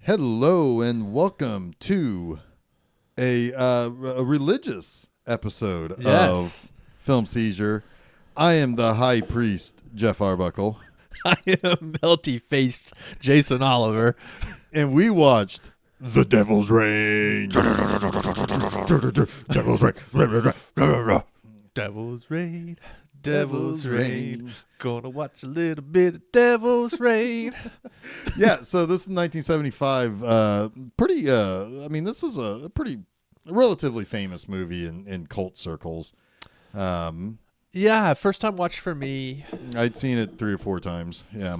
Hello and welcome to a religious episode of Film Seizure. I am the high priest, Jeff Arbuckle. I am melty-faced Jason Oliver. And we watched The Devil's Reign. Devil's Reign. Devil's Reign. Devil's Reign. Gonna watch a little bit of Devil's Reign. Yeah, so this is 1975. This is a relatively famous movie in cult circles. Yeah, first time watch for me. I'd seen it 3 or 4 times. Yeah.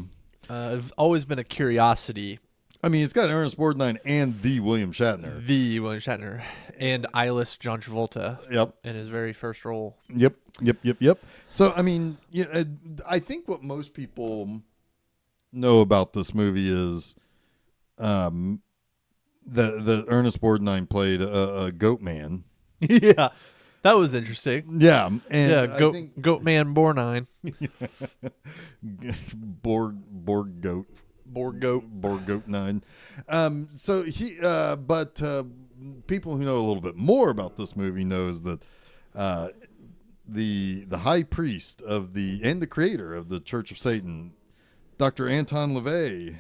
It's always been a curiosity. I mean, it's got Ernest Borgnine and the William Shatner. And eyeless John Travolta. Yep. In his very first role. Yep. So, I mean, I think what most people know about this movie is that Ernest Borgnine played a goat man. Yeah. That was interesting. Yeah. And Goat Man Borgnine. Borg goat. Borg goat 9. So people who know a little bit more about this movie knows that the high priest and the creator of the Church of Satan, Dr. Anton LaVey,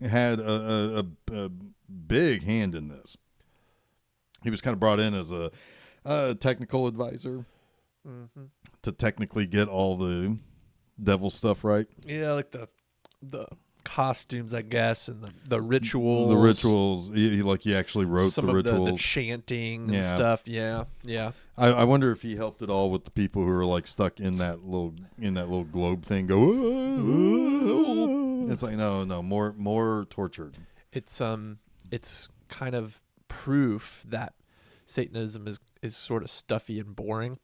had a big hand in this. He was kind of brought in as a technical advisor to technically get all the devil stuff right. Yeah, like the costumes, I guess, and the rituals. The rituals. He actually wrote some the of rituals. the chanting and stuff. Yeah. I wonder if he helped at all with the people who were like stuck in that little globe thing. Go. It's like no, more tortured. It's kind of proof that Satanism is sort of stuffy and boring.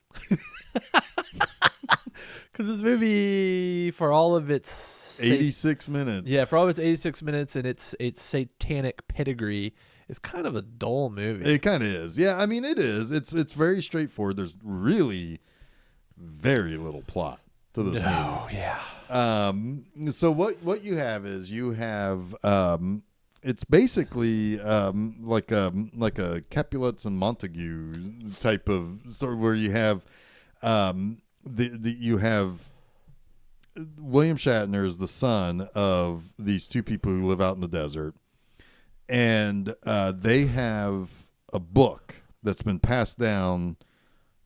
Because this movie, for all of its 86 minutes, for all of its 86 minutes and its satanic pedigree, is kind of a dull movie. It kind of is. Yeah, I mean it is. It's very straightforward. There's really very little plot to this movie. Yeah. So what you have is it's basically like a Capulets and Montague type of story where you have you have William Shatner is the son of these 2 people who live out in the desert, and they have a book that's been passed down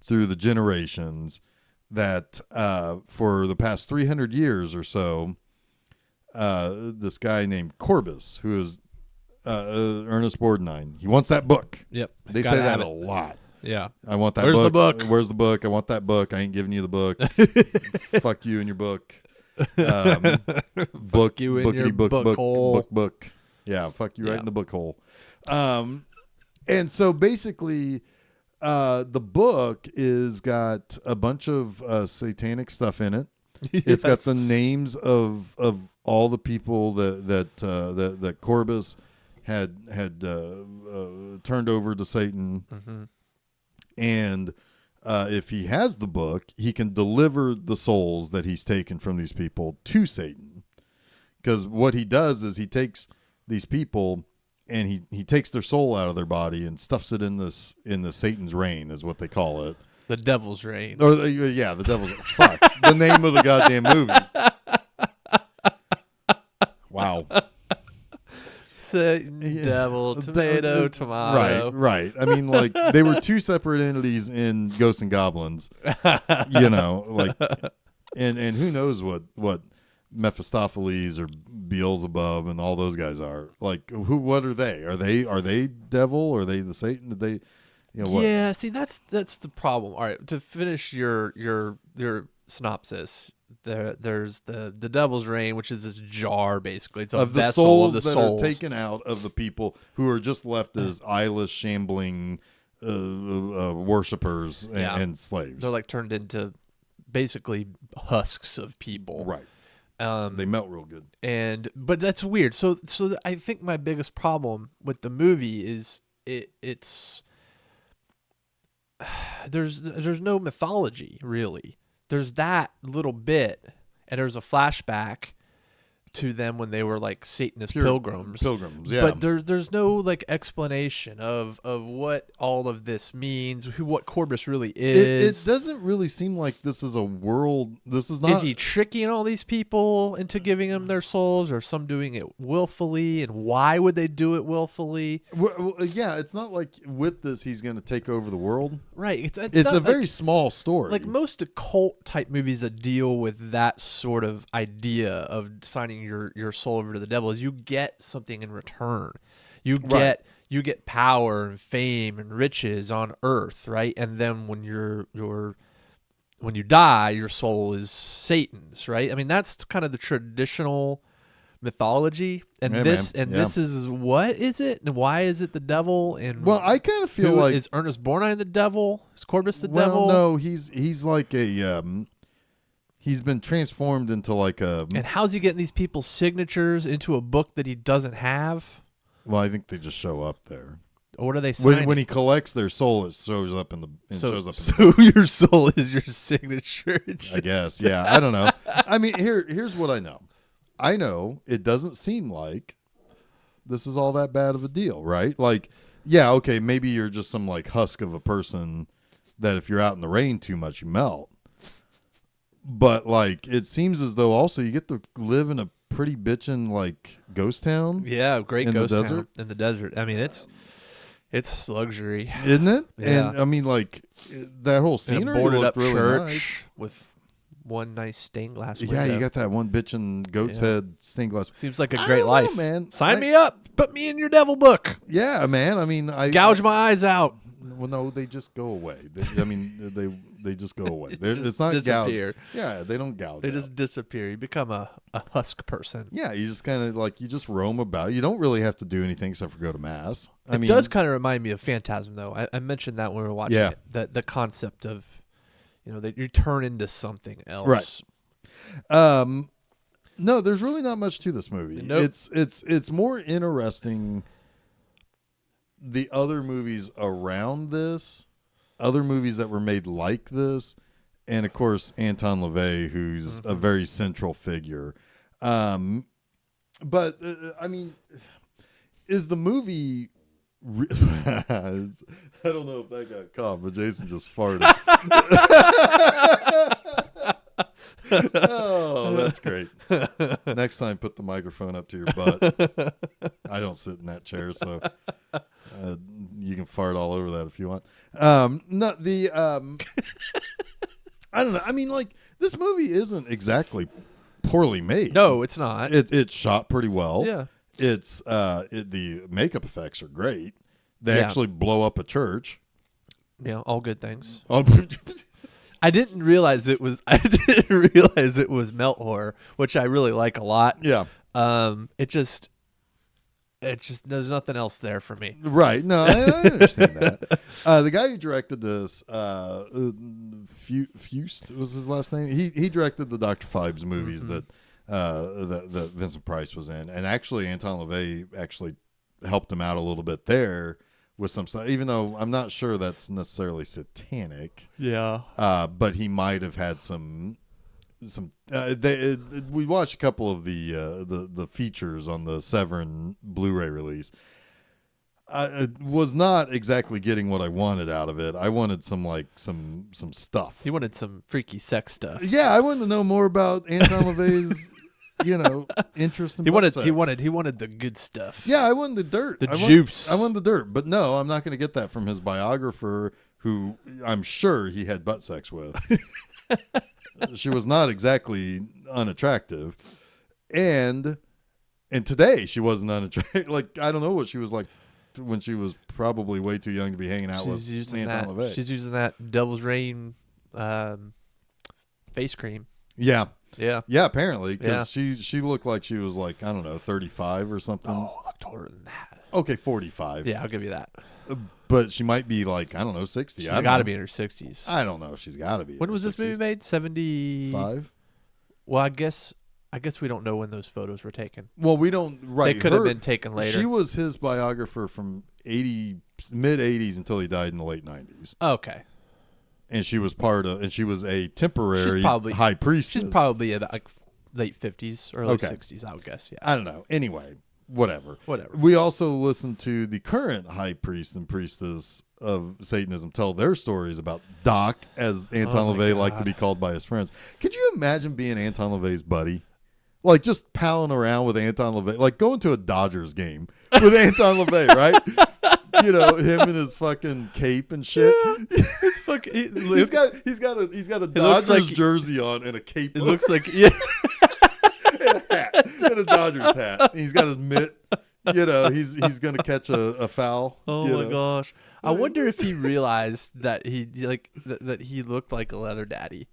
through the generations that for the past 300 years or so, this guy named Corbus, who is Ernest Borgnine, he wants that book. Yep. They say that a lot. Yeah. I want that book. book. Where's the book? Where's the book? I want that book. I ain't giving you the book. Fuck you and your book. Book you in bookity your book hole. Book. Yeah, fuck you right in the book hole. And so basically, the book is got a bunch of satanic stuff in it. Yes. It's got the names of all the people that Corbus had turned over to Satan. Mm-hmm. And if he has the book, he can deliver the souls that he's taken from these people to Satan. Because what he does is he takes these people and he takes their soul out of their body and stuffs it in the Satan's reign, is what they call it. The Devil's Reign. Or the Devil's fuck. The name of the goddamn movie. Wow. Satan, devil, tomato, tomato. Right. I mean, like, they were 2 separate entities in Ghosts and Goblins. And who knows what Mephistopheles or Beelzebub and all those guys are. Like, what are they? Are they devil? Are they the Satan? Did they, what? Yeah, see, that's the problem. All right, to finish your synopsis, there's the Devil's Reign, which is this jar, basically. It's a of the vessel souls of the that souls are taken out of the people who are just left as eyeless, shambling worshippers and slaves. They're like turned into basically husks of people. Right. They melt real good. But that's weird. So I think my biggest problem with the movie is it's there's no mythology really. There's that little bit, and there's a flashback to them when they were like Satanist Pure pilgrims. Pilgrims, yeah. But there's no like explanation of what all of this means, what Corvus really it is. doesn't really seem like this is a world. This is not. Is he tricking all these people into giving them their souls, or some doing it willfully? And why would they do it willfully? Well, yeah, it's not like with this he's going to take over the world. Right. It's It's not a very like, small story. like most occult type movies that deal with that sort of idea of signing your soul over to the devil is you get something in return. You get power and fame and riches on earth, right? And then when when you die, your soul is Satan's, right? I mean, that's kind of the traditional mythology. And this is, what is it? And why is it the devil? And well, I kind of feel like is Ernest Borgnine the devil? Is Corvus the well, devil? no, he's like a he's been transformed into like a. And how's he getting these people's signatures into a book that he doesn't have? Well, I think they just show up there. Or what are they signing? When he collects their soul, it shows up in the. So your soul is your signature. I guess, yeah. I don't know. I mean, here's what I know. I know it doesn't seem like this is all that bad of a deal, right? Like, yeah, okay, maybe you're just some like husk of a person that if you're out in the rain too much, you melt. But like, it seems as though also you get to live in a pretty bitchin' like ghost town. Yeah, great in ghost the town desert. in the desert. I mean, it's luxury. Isn't it? Yeah. And I mean, like that whole In a scenery boarded looked up really church nice. with one nice stained glass window. Yeah, you got that one bitchin' goat's head stained glass. Seems like a I great don't know, life, man. Sign me up. Put me in your devil book. Yeah, man. I mean, Gouge my eyes out. Well, no, they just go away. They just go away. It's not disappear. gouge. Yeah, they don't gouge. They out. just disappear. You become a husk person. Yeah, you just kind of like you just roam about. You don't really have to do anything except for go to mass. I mean, It does kind of remind me of Phantasm, though. I mentioned that when we were watching Yeah. it. That the concept of, that you turn into something else. Right. No, there's really not much to this movie. Nope. It's more interesting. The other movies around this, other movies that were made like this, and of course Anton LaVey, who's a very central figure. But I mean, is the movie? I don't know if that got caught, but Jason just farted. Oh, that's great. Next time, put the microphone up to your butt. I don't sit in that chair, so you can fart all over that if you want. I don't know. I mean, like, this movie isn't exactly poorly made. No, it's not. It's shot pretty well. Yeah. It's the makeup effects are great. They Yeah. actually blow up a church. All good things. Oh, I didn't realize it was melt horror, which I really like a lot. yeah. It just there's nothing else there for me. Right. No, I understand that. The guy who directed this, Fust was his last name. He directed the Dr. Phibes movies that Vincent Price was in, and actually Anton LaVey actually helped him out a little bit there with some stuff. Even though I'm not sure that's necessarily satanic. Yeah. But he might have had some. We watched a couple of the features on the Severin Blu-ray release. I was not exactly getting what I wanted out of it. I wanted some stuff. He wanted some freaky sex stuff. Yeah, I wanted to know more about Anton LaVey's interest in butt sex. He wanted the good stuff. Yeah, I wanted the dirt. Juice. I wanted the dirt. But no, I'm not going to get that from his biographer, who I'm sure he had butt sex with. She was not exactly unattractive. And today she wasn't unattractive. Like, I don't know what she was like when she was probably way too young to be hanging out with Anton LaVey. She's using that Devil's Rain face cream. Yeah. Yeah. Yeah, apparently, because she looked like she was like, I don't know, 35 or something. Oh, looked older than that. Okay, 45. Yeah, I'll give you that. But she might be like, I don't know, 60. She's got to be in her 60s. I don't know. She's got to be. When was this movie made? 75? Well, I guess we don't know when those photos were taken. Well, we don't. Right. They could have been taken later. She was his biographer from mid 80s until he died in the late 90s. Okay. And she was she was a temporary high priestess. She's probably about like late 50s, early Okay. 60s, I would guess. Yeah. I don't know. Anyway, whatever. Whatever. We also listened to the current high priest and priestess of Satanism tell their stories about Doc, as Anton Oh my LaVey liked to God. be called by his friends. Could you imagine being Anton LaVey's buddy? Like just palling around with Anton LaVey, like going to a Dodgers game with Anton LaVey, right? You know, him and his fucking cape and shit. It's fucking. He's got a looks Dodgers like- jersey on and a cape. It looks like yeah. and a hat and a Dodgers hat. And he's got his mitt. You know, he's gonna catch a foul. Oh you my know. gosh! I wonder if he realized that he that he looked like a leather daddy.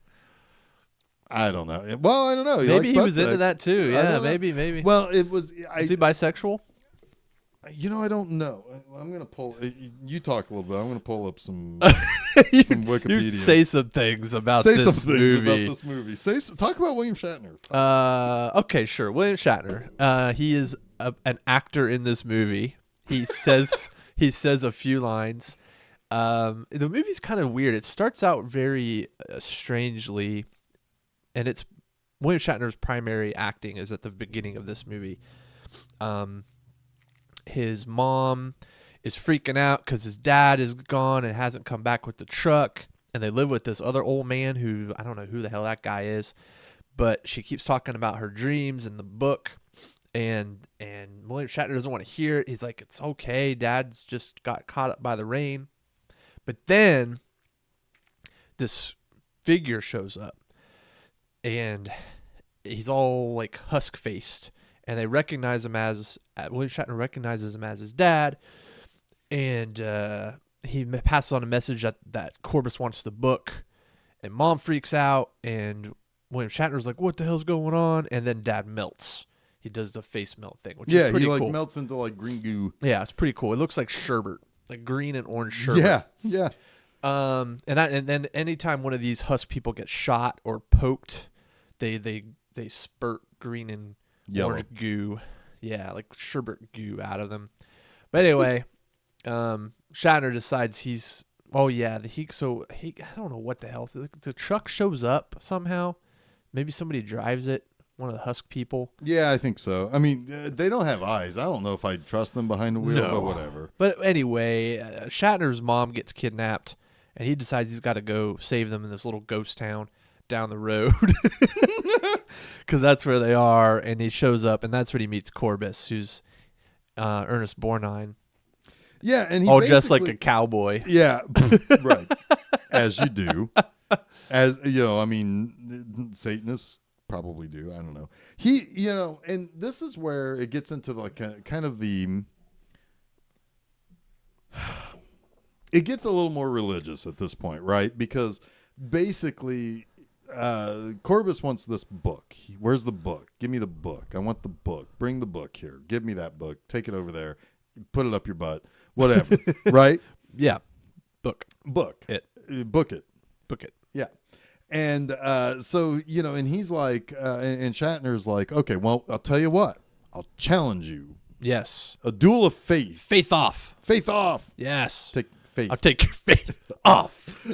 I don't know. Well, I don't know. Maybe he liked was butt into sex. that too. I Yeah, don't know. maybe. Well, it was. Is he bisexual? You know, I don't know. I'm gonna pull. You talk a little bit. I'm gonna pull up some you, some Wikipedia. you say some things about Say this some things movie. about this movie. Talk about William Shatner. Okay, sure. William Shatner. He is an actor in this movie. He says a few lines. The movie's kind of weird. It starts out very strangely, and it's William Shatner's primary acting is at the beginning of this movie. His mom is freaking out because his dad is gone and hasn't come back with the truck, and they live with this other old man who I don't know who the hell that guy is, but she keeps talking about her dreams in the book, and William Shatner doesn't want to hear it. He's like, it's okay, Dad's just got caught up by the rain. But then this figure shows up, and he's all like husk faced, and they recognize him as William Shatner recognizes him as his dad, and he passes on a message that Corbus wants the book, and Mom freaks out, and William Shatner's like, "What the hell's going on?" And then Dad melts. He does the face melt thing, which is pretty he like cool. melts into like green goo. Yeah, it's pretty cool. It looks like sherbet, like green and orange sherbet. Yeah. And then anytime one of these husk people gets shot or poked, they spurt green and Yellow. orange goo. Yeah, like sherbet goo out of them. But anyway, Shatner decides I don't know what the hell. The truck shows up somehow. Maybe somebody drives it. One of the husk people. Yeah, I think so. I mean, they don't have eyes. I don't know if I'd trust them behind the wheel, but whatever. But anyway, Shatner's mom gets kidnapped, and he decides he's got to go save them in this little ghost town down the road. Because that's where they are, and he shows up, and that's when he meets Corbus, who's Ernest Borgnine. Yeah, and he just like basically- a cowboy. Yeah, right. As you do. As, you know, I mean, Satanists probably do. I don't know. He, you know, and this is where it gets into like kind of the... It gets a little more religious at this point, right? Because basically... Corbus wants this book. Where's the book? Give me the book. I want the book. Bring the book here. Give me that book. Take it over there. Put it up your butt. Whatever. Right? Yeah. Book it. Yeah. And so, you know, and he's like, and Shatner's like, okay, well, I'll tell you what. I'll challenge you. Yes. A duel of faith. Faith off. Faith off. Yes. Take faith. I'll take your faith off.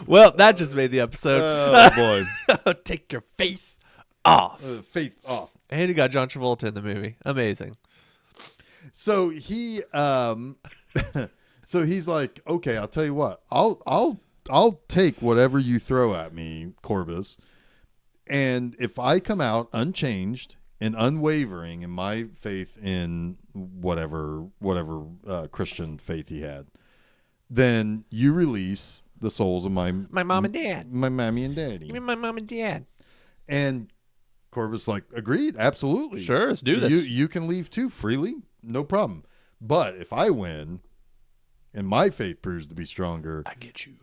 Well, that just made the episode. Oh, boy. I'll take your faith off. Faith off. And he got John Travolta in the movie. Amazing. So he, so he's like, okay, I'll tell you what, I'll take whatever you throw at me, Corbus, and if I come out unchanged and unwavering in my faith in whatever Christian faith he had, then you release the souls of my mom and dad, my mommy and daddy. Give me my mom and dad. And Corbus like, agreed, absolutely. Sure, let's do this. You can leave too freely, no problem. But if I win and my faith proves to be stronger, I get you.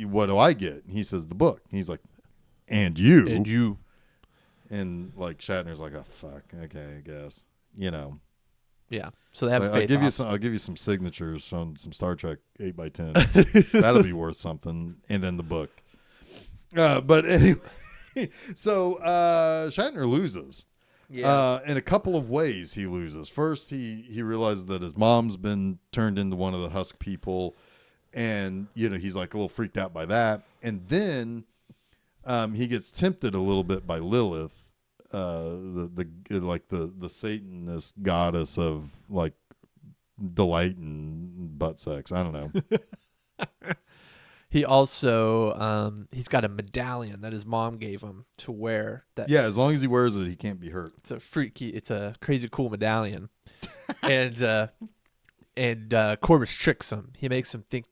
What do I get? And he says the book. He's like, and you. And you. And like Shatner's like, oh fuck, okay, I guess. You know. Yeah. So they have I'll faith off. I'll give you some signatures from some Star Trek 8x10. That'll be worth something. And then the book. But anyway, so Shatner loses. Yeah. In a couple of ways he loses. First, he realizes that his mom's been turned into one of the husk people, and he's like a little freaked out by that, and then he gets tempted a little bit by Lilith, the Satanist goddess of like delight and butt sex. I don't know. He also he's got a medallion that his mom gave him to wear. That as long as he wears it, he can't be hurt. It's a crazy cool medallion, and Corbus tricks him. He makes him think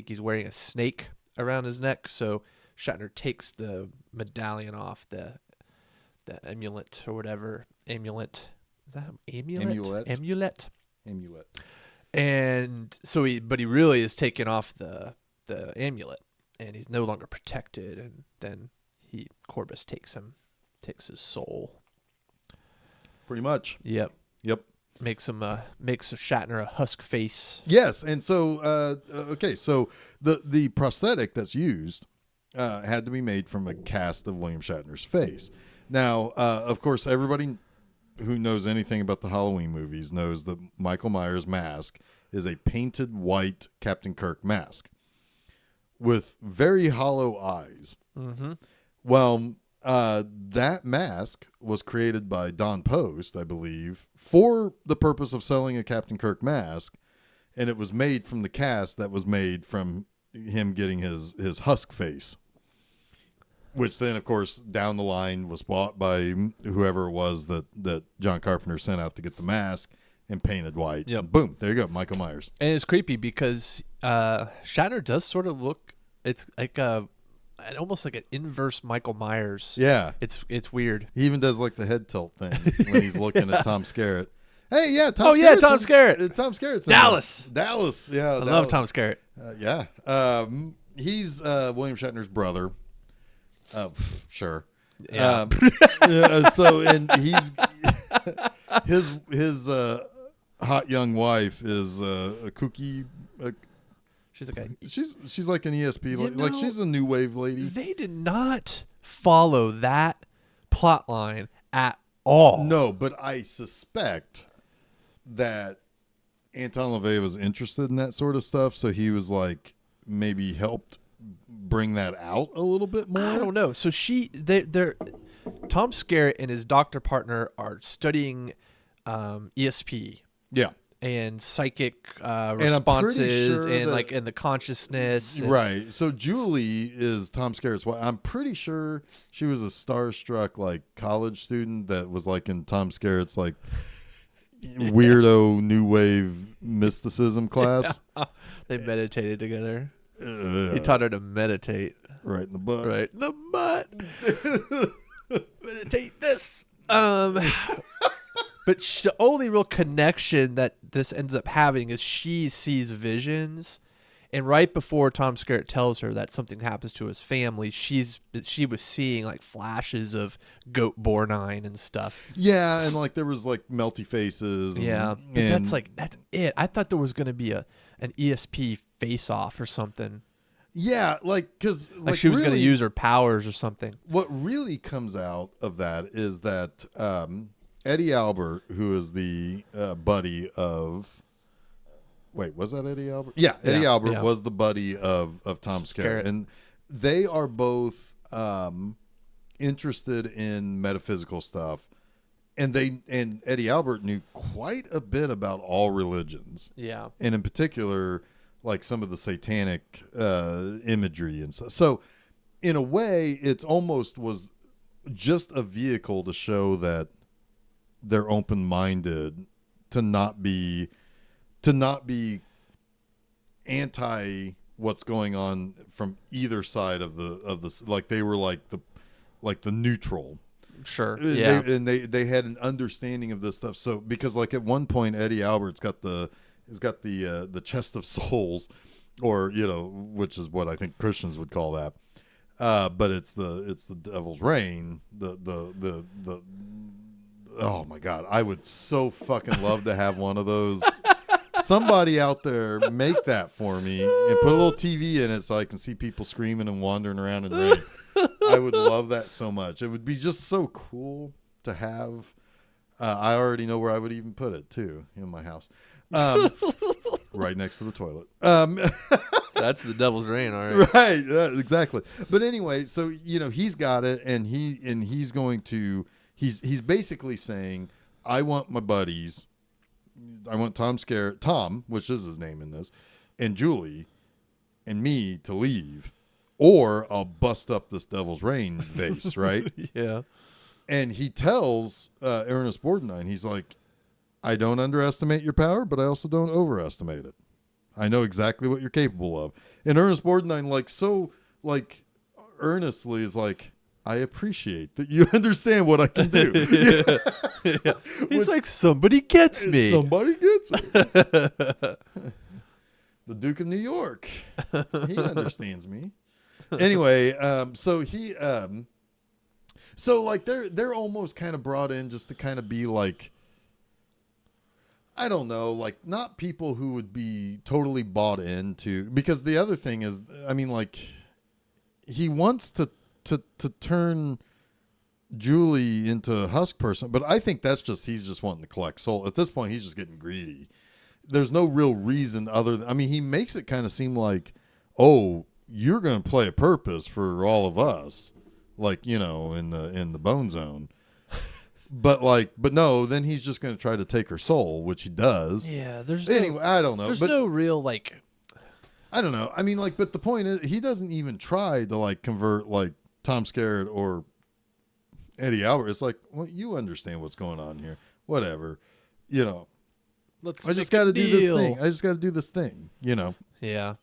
he's wearing a snake around his neck. So Shatner takes the medallion off, the amulet or whatever. Amulet. Is that amulet? Amulet. And so he really is taking off the amulet, and he's no longer protected. And then Corbus takes his soul. Pretty much. Yep. Makes Shatner a husk face. Yes, and so so the prosthetic that's used had to be made from a cast of William Shatner's face. Now, of course, everybody who knows anything about the Halloween movies knows that Michael Myers' mask is a painted white Captain Kirk mask with very hollow eyes. Mm-hmm. Well, that mask was created by Don Post, I believe, for the purpose of selling a Captain Kirk mask, and it was made from the cast that was made from him getting his husk face, which then, of course, down the line was bought by whoever it was that John Carpenter sent out to get the mask and painted white. Yep. And boom, there you go, Michael Myers. And it's creepy because Shatner does sort of look. It's like almost like an inverse Michael Myers. Yeah, it's weird. He even does like the head tilt thing when he's looking at Tom Skerritt. Hey, yeah, Tom Skerritt. Tom Skerritt. Dallas. Yeah, I love Tom Skerritt. He's William Shatner's brother. Sure. Yeah. So, and he's his hot young wife is a kooky. She's like an ESP, like she's a new wave lady. They did not follow that plot line at all. No, but I suspect that Anton LaVey was interested in that sort of stuff, so he was like maybe helped bring that out a little bit more. I don't know. So they're Tom Skerritt and his doctor partner are studying ESP. Yeah. And psychic responses and like in the consciousness. Right. So Julie is Tom Skerritt's wife. I'm pretty sure she was a starstruck like college student that was like in Tom Skerritt's like weirdo new wave mysticism class. Yeah. They meditated together. He taught her to meditate. Right in the butt. Right in the butt. Meditate this. But the only real connection that this ends up having is she sees visions, and right before Tom Skerritt tells her that something happens to his family, she was seeing like flashes of goat Borgnine and stuff. Yeah, and like there was like melty faces. Yeah, and that's it. I thought there was going to be an ESP face-off or something. Yeah, because like she was really going to use her powers or something. What really comes out of that is that Eddie Albert, who is the buddy of... Wait, was that Eddie Albert? Yeah, Eddie Albert was the buddy of Tom Skerritt. And they are both interested in metaphysical stuff. And Eddie Albert knew quite a bit about all religions. Yeah. And in particular, like some of the satanic imagery and stuff. So in a way, it almost was just a vehicle to show that they're open-minded to not be anti what's going on from either side of the like they were like the neutral. Sure. Yeah. They had an understanding of this stuff. So because like at one point Eddie Albert's got the chest of souls, or which is what I think Christians would call that. But it's the devil's reign. The oh my God, I would so fucking love to have one of those. Somebody out there make that for me and put a little TV in it so I can see people screaming and wandering around in rain. I would love that so much. It would be just so cool to have. I already know where I would even put it too, in my house, right next to the toilet. That's the devil's reign, all right. Right, exactly. But anyway, so he's got it, and he's going to he's basically saying, I want my buddies, I want Tom, which is his name in this, and Julie, and me to leave, or I'll bust up this devil's reign vase, right? Yeah. And he tells Ernest Borgnine, he's like, I don't underestimate your power, but I also don't overestimate it. I know exactly what you're capable of. And Ernest Borgnine, earnestly is like, I appreciate that you understand what I can do. Yeah. He's like, somebody gets me. Somebody gets me. The Duke of New York. He understands me. Anyway, they're almost kind of brought in just to kind of be like, I don't know, like not people who would be totally bought into, because the other thing is, I mean, like he wants to turn Julie into a husk person, but I think he's just wanting to collect soul. At this point, he's just getting greedy. There's no real reason he makes it kind of seem like, oh, you're going to play a purpose for all of us, like, in the bone zone. But no, then he's just going to try to take her soul, which he does. Yeah, I don't know. There's no real I don't know. I mean, but the point is, he doesn't even try to convert Tom Skerritt or Eddie Albert. It's like, well, you understand what's going on here. Whatever, I just got to do this thing. I just got to do this thing. Yeah.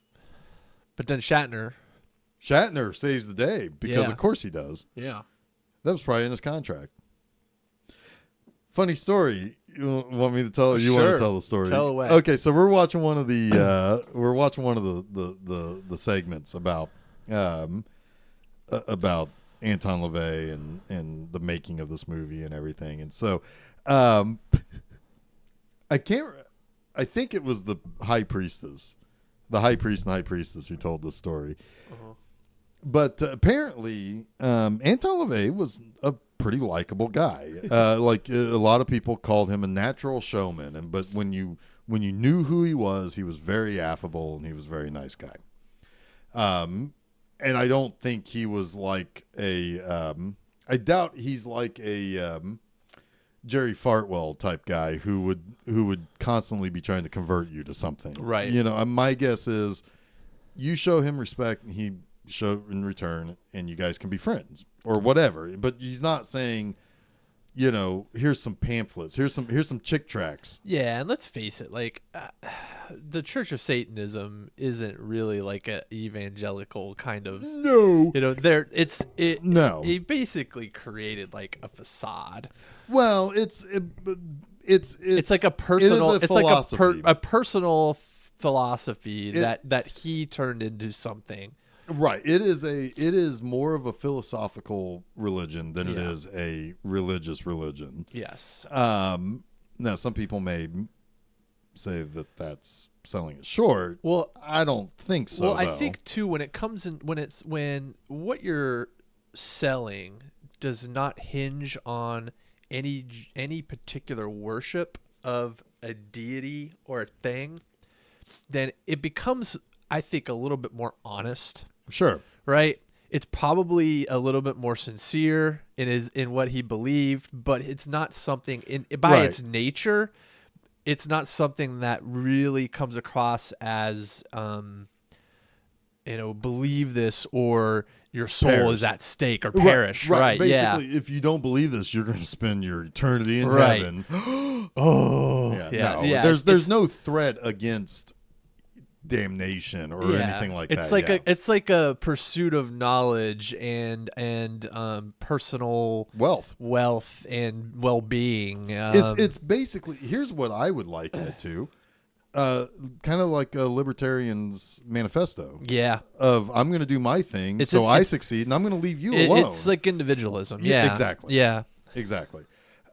But then Shatner saves the day because of course he does. Yeah. That was probably in his contract. Funny story. You want me to tell? Or you want to tell the story? Tell away. Okay, so we're watching one of the the segments about Anton LaVey and the making of this movie and everything, and so I think it was the high priestess, the high priest and high priestess who told this story. Uh-huh. But apparently, Anton LaVey was a pretty likable guy. A lot of people called him a natural showman, but when you knew who he was very affable and he was a very nice guy. And I don't think he was like I doubt he's like a Jerry Fartwell type guy who would constantly be trying to convert you to something. Right. My guess is you show him respect and he show in return, and you guys can be friends or whatever. But he's not saying, here's some pamphlets, here's some chick tracts. Yeah, and let's face it, the Church of Satanism isn't really like an evangelical kind of. No. He basically created like a facade. Well, it's like a personal. It is a philosophy. Like a personal philosophy that he turned into something. Right. It is more of a philosophical religion than it is a religious religion. Yes. Now some people may say that that's selling it short. Well, I don't think so. Well, I think too when what you're selling does not hinge on any particular worship of a deity or a thing, then it becomes, I think, a little bit more honest. Sure. Right? It's probably a little bit more sincere in what he believed, but it's not something by its nature, it's not something that really comes across as believe this or your soul is at stake or perish. Right. Basically, if you don't believe this, you're going to spend your eternity in heaven. There's no threat against damnation or anything like that. It's like a pursuit of knowledge and personal wealth and well-being. It's basically, here's what I would liken it to. Kind of like a libertarian's manifesto. Yeah. Of I'm going to do my thing I succeed and I'm going to leave you alone. It's like individualism. Yeah. Exactly. Yeah. Exactly.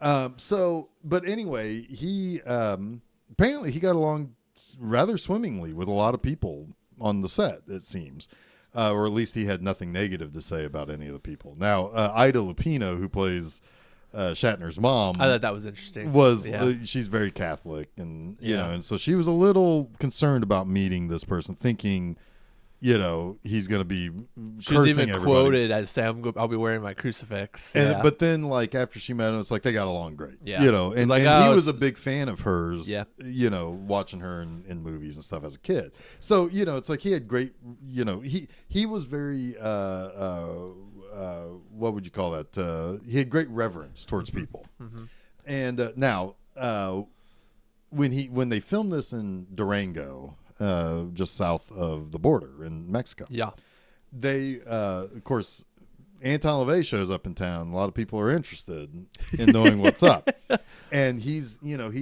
But anyway, he apparently he got along rather swimmingly with a lot of people on the set, it seems. Or at least he had nothing negative to say about any of the people. Now, Ida Lupino, who plays Shatner's mom, I thought that was interesting. She's very Catholic, and you know, and so she was a little concerned about meeting this person, thinking he's going to be She was cursing even everybody. quoted as saying, "I'll be wearing my crucifix." And, Yeah. but then, like, after she met him, it's like they got along great. Yeah. And, Like, and he oh, was a big fan of hers. Yeah. Watching her in movies and stuff as a kid. So it's like he had great. He was very. What would you call that? He had great reverence towards people. Mm-hmm. And now, when they filmed this in Durango, just south of the border in Mexico, Yeah. they, of course, Anton LaVey shows up in town. A lot of people are interested in knowing what's up, and he's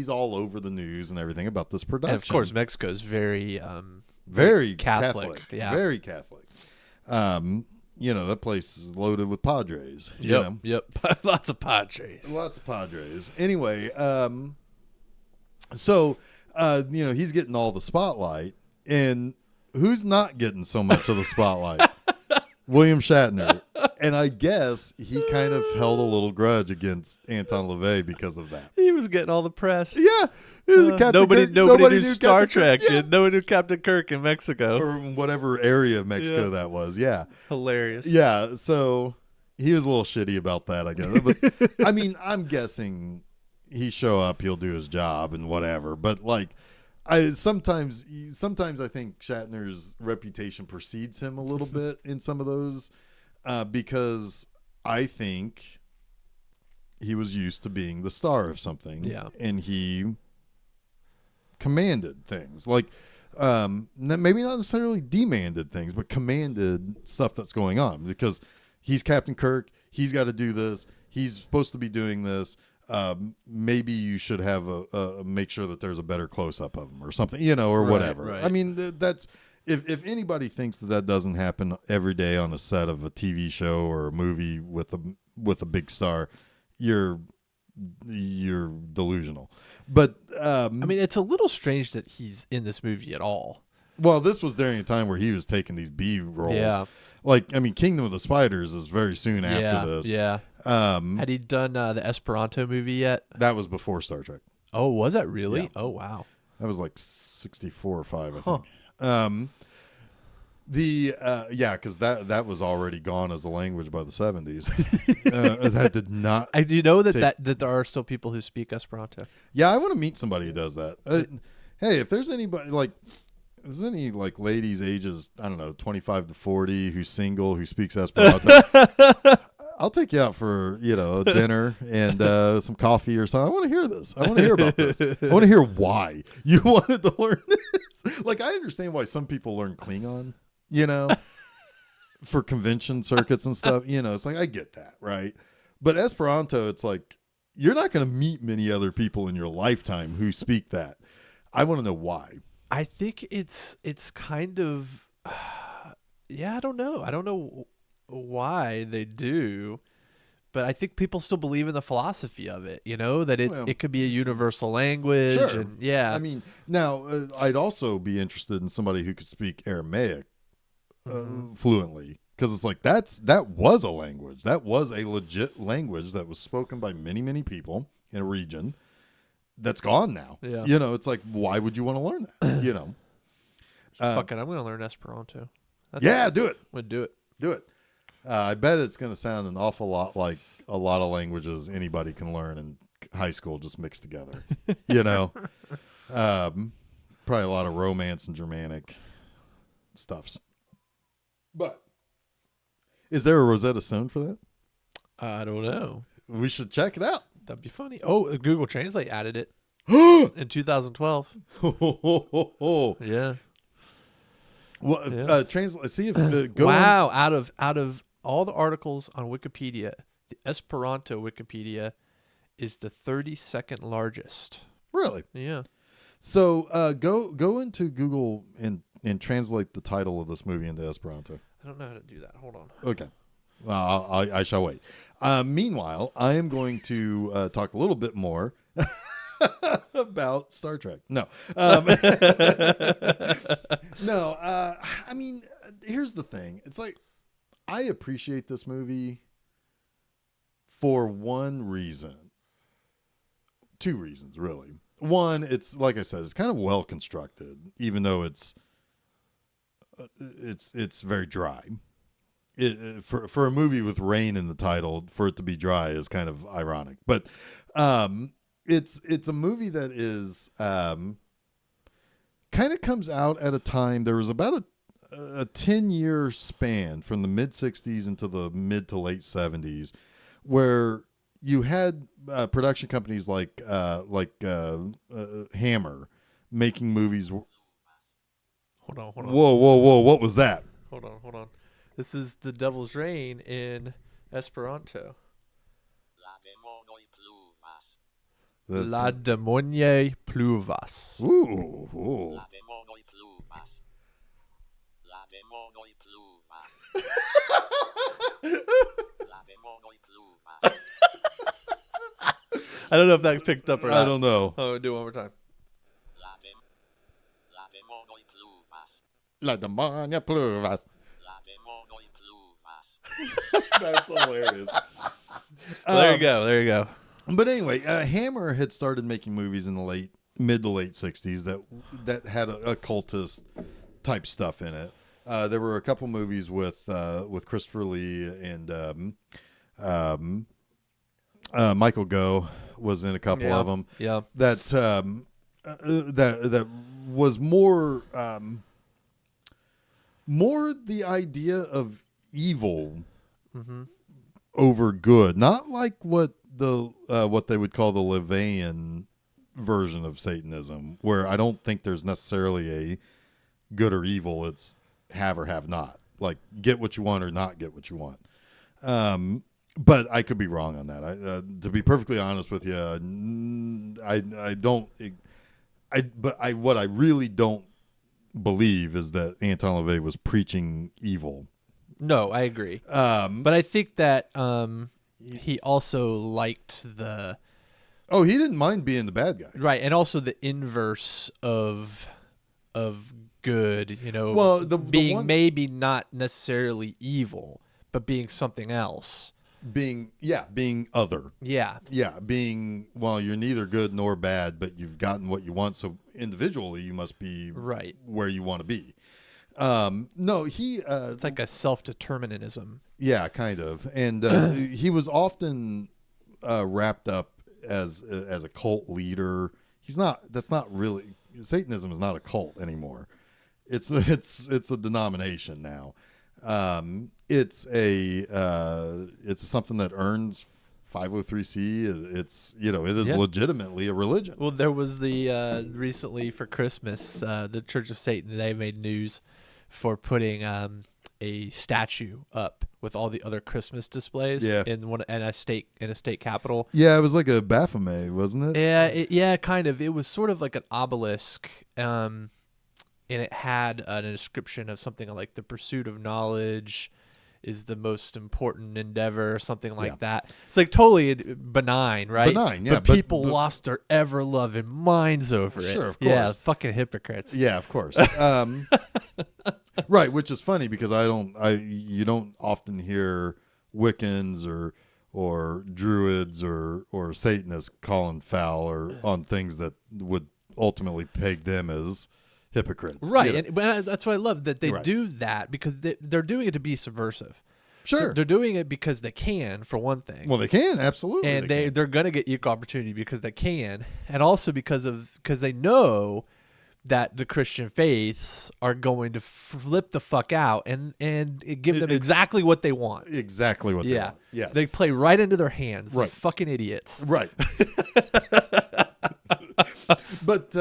all over the news and everything about this production. And of course, Mexico is very Catholic. Yeah. Very Catholic. That place is loaded with Padres. Yep. Lots of Padres. Lots of Padres. Anyway, so he's getting all the spotlight, and who's not getting so much of the spotlight? William Shatner. And I guess he kind of held a little grudge against Anton LaVey because of that. He was getting all the press. Yeah. Nobody knew Star Captain Trek. Kirk. Yeah. Nobody knew Captain Kirk in Mexico. Or whatever area of Mexico that was. Yeah. Hilarious. Yeah. So he was a little shitty about that, I guess. But I mean, I'm guessing he show up, he'll do his job and whatever. But like, sometimes I think Shatner's reputation precedes him a little bit in some of those, because I think he was used to being the star of something. Yeah. And he commanded things like, maybe not necessarily demanded things, but commanded stuff that's going on, because he's Captain Kirk. He's got to do this. He's supposed to be doing this. Maybe you should have make sure that there's a better close up of him or something, or whatever. Right. I mean, that's if anybody thinks that doesn't happen every day on a set of a TV show or a movie with a big star, you're delusional. But I mean, it's a little strange that he's in this movie at all. Well, this was during a time where he was taking these B roles. Yeah. Like, I mean, Kingdom of the Spiders is very soon after this. Yeah. Had he done the Esperanto movie yet? That was before Star Trek. Oh, was that really? Yeah. Oh, wow. That was like 64 or 5, I think. Because that was already gone as a language by the 70s. That did not. I do know that there are still people who speak Esperanto. Yeah, I want to meet somebody who does that. Hey, if there's anybody is there any like ladies ages, I don't know, 25 to 40 who's single, who speaks Esperanto? I'll take you out for, a dinner and some coffee or something. I want to hear this. I want to hear about this. I want to hear why you wanted to learn this. Like, I understand why some people learn Klingon, for convention circuits and stuff. It's like, I get that, right? But Esperanto, it's like, you're not going to meet many other people in your lifetime who speak that. I want to know why. I think it's kind of, I don't know. I don't know why they do, but I think people still believe in the philosophy of it, that it could be a universal language. Sure. And, yeah. I mean, now I'd also be interested in somebody who could speak Aramaic fluently, because it's like that was a language. That was a legit language that was spoken by many, many people in a region that's gone now. Yeah. It's like, why would you want to learn that? Fuck it, I'm going to learn Esperanto. Do it. I'm going to do it. Do it. I bet it's going to sound an awful lot like a lot of languages anybody can learn in high school just mixed together. Probably a lot of Romance and Germanic stuffs. But is there a Rosetta Stone for that? I don't know. We should check it out. That'd be funny. Oh, Google Translate added it in 2012. Yeah. Well, translate. See if go. Wow! Out of all the articles on Wikipedia, the Esperanto Wikipedia is the 32nd largest. Really? Yeah. So go into Google and translate the title of this movie into Esperanto. I don't know how to do that. Hold on. Okay. Well, I shall wait. Meanwhile, I am going to talk a little bit more about Star Trek. No. No. I mean, here's the thing. It's like, I appreciate this movie for one reason. Two reasons, really. One, it's like I said, it's kind of well constructed, even though it's it's very dry. For a movie with rain in the title, for it to be dry is kind of ironic. But it's a movie that is kind of comes out at a time. There was about a 10-year span from the mid 60s into the mid to late 70s where you had production companies like Hammer making movies. Hold on. Whoa! What was that? Hold on. This is The Devil's Rain in Esperanto. La demonie pluvas. Ooh. I don't know if that picked up or not. I don't know. Oh, do it one more time. La demonia pluvas. That's hilarious. There you go. But anyway, Hammer had started making movies in the mid to late 60s that had a occultist type stuff in it. There were a couple movies with Christopher Lee and Michael Gough was in a couple of them. Yeah. That was more the idea of evil over good, not like what they would call the LaVeyan version of Satanism, where I don't think there's necessarily a good or evil. It's have or have not, like get what you want or not get what you want. But I could be wrong on that. To be perfectly honest with you, I don't. What I really don't believe is that Anton LaVey was preaching evil. No, I agree. But I think that he also liked the. Oh, he didn't mind being the bad guy, right? And also the inverse of good. Well, being the one, maybe not necessarily evil, but being something else. Being other. Yeah. Yeah, being, well, you're neither good nor bad, but you've gotten what you want, so individually you must be right where you want to be. No, he... it's like a self-determinism. Yeah, kind of. And he was often wrapped up as a cult leader. That's not really... Satanism is not a cult anymore. It's a denomination now. It's something that earns 503c. It is legitimately a religion. Well, there was the recently for Christmas, the Church of Satan, they made news for putting a statue up with all the other Christmas displays in a state capital. Yeah, it was like a Baphomet, wasn't it? Yeah, kind of. It was sort of like an obelisk. And it had an inscription of something like the pursuit of knowledge is the most important endeavor or something like that. It's like totally benign, right? Benign, yeah. But people lost their ever-loving minds over it. Sure, of course. Yeah, fucking hypocrites. Yeah, of course. Right, which is funny because you don't often hear Wiccans or Druids or Satanists calling foul or on things that would ultimately peg them as hypocrites. Right, but that's why I love that they do that because they're doing it to be subversive. Sure. They're doing it because they can, for one thing. Well, they can, absolutely. And they're going to get equal opportunity because they can, and also because they know that the Christian faiths are going to flip the fuck out and give them exactly what they want. Exactly what they want. Yes. They play right into their hands. Right. Fucking idiots. Right. But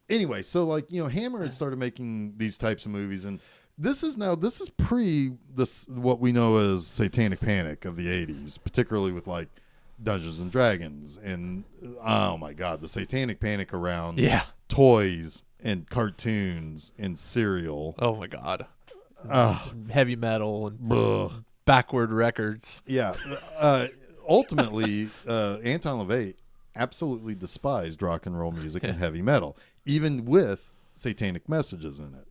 anyway, so Hammer had started making these types of movies, and this is pre what we know as Satanic Panic of the 80s, particularly with like Dungeons and Dragons and oh my god, the Satanic Panic around toys and cartoons and cereal. Oh my god. Heavy metal and backward records. Yeah. Ultimately, Anton LaVey absolutely despised rock and roll music and heavy metal, even with satanic messages in it.